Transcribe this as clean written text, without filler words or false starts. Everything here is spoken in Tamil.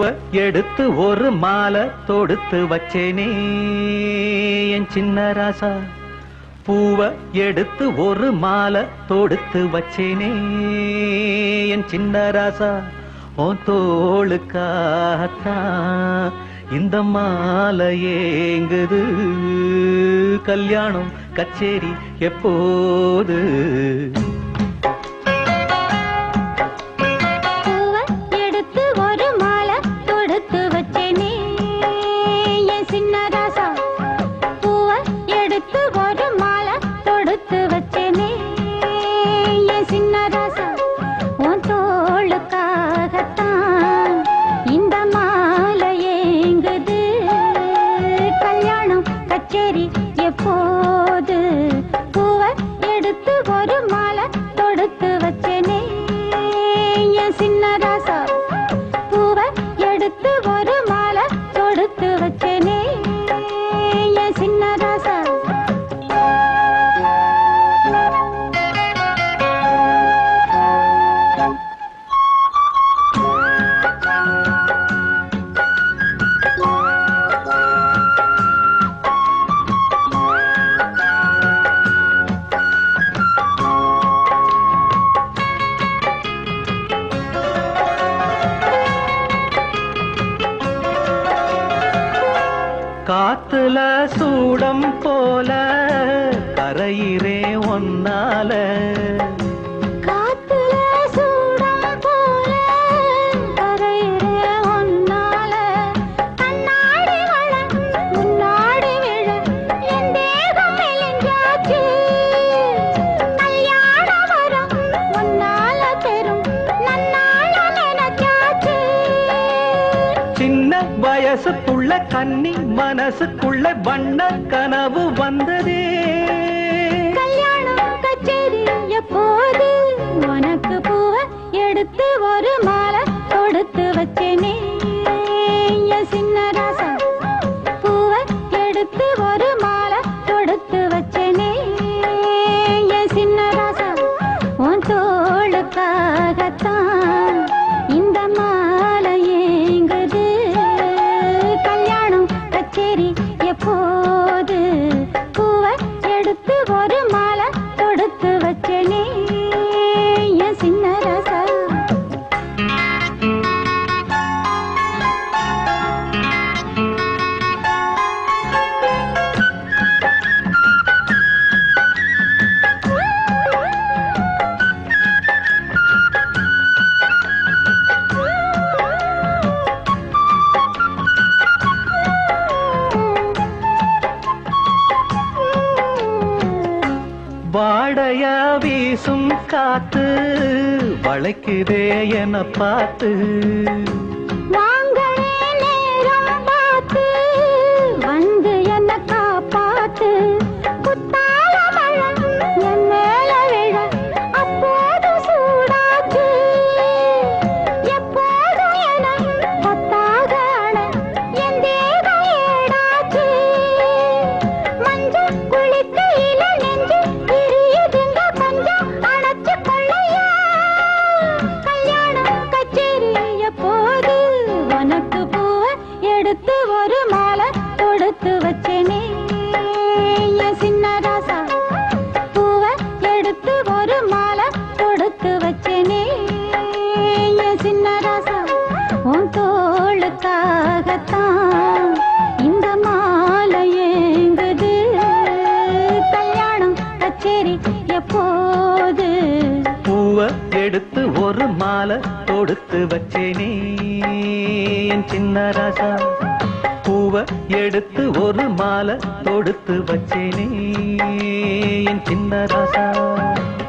பூவ எடுத்து ஒரு மாலை தொடுத்து வச்சேனே என் சின்ன ராசா. பூவ எடுத்து ஒரு மாலை தொடுத்து வச்சேனே என் சின்ன ராசா. உன் தோளுக்காகத்தான் இந்த மாலை ஏங்குது. கல்யாணம் கச்சேரி எப்போது? காத்துல சூடம் போல கரையிறே ஒன்னால. காத்துல சூடம் போல கரையிறே ஒன்னால. கண்ணாடி வள முன்னாடி விழ என் தேகம் மெலிஞ்சாச்சு. கல்யாண வரம் ஒன்னால பெரும் நன்னால நினைச்சாச்சு. சின்ன வயசுக்குள்ள கன்னி மனசுக்குள்ள வண்ண கனவு வந்ததே. கல்யாணம் கச்சேரி எப்போது? உனக்கு பூவ எடுத்து ஒரு மாலை கொடுத்து வச்சேனே என் சின்ன ராசா. பூவ எடுத்து ஒரு மாலை கொடுத்து வச்சேனே என் சின்ன ராசா. உன் தோளுக்காகத்தான் இந்த மாலை ஏங்குது. கல்யாணம் கச்சேரி எப்போது? பூவ எடுத்து ஒரு மாலை தொடுத்து வச்சேனே என் சின்ன ராசா. வாடைய வீசும் காத்து வளைக்குதே என பார்த்து. வாங்களே நேரம் பார்த்து வந்து என்ன காப்பாத்து. குத்தால மழை என் மேல விழ அப்போது சூடாச்சு. எப்போது என கொத்தாக அண என் தேகம் ஏடாச்சு. மஞ்சள் குளிக்கையில நெஞ்சு பிரியுதுங்க கொஞ்சம் அணைச்சு கொள்ளையா. கல்யாணம் கச்சேரி எப்போது? உனக்கு பூவ எடுத்து ஒரு மாலை தொடுத்து வச்சேனே என் சின்ன ராசா. பூவ எடுத்து ஒரு மாலை தொடுத்து வச்சேனே என் சின்ன ராசா. உன் தோளுக்காகத்தான் இந்த மாலை ஏங்குது. கல்யாணம் கச்சேரி எப்போது? பூவ எடுத்து ஒரு மாலை தொடுத்து வச்சேனே என் சின்ன ராசா. பூவ எடுத்து ஒரு மாலை தொடுத்து வச்சேனே என் சின்ன ராசா.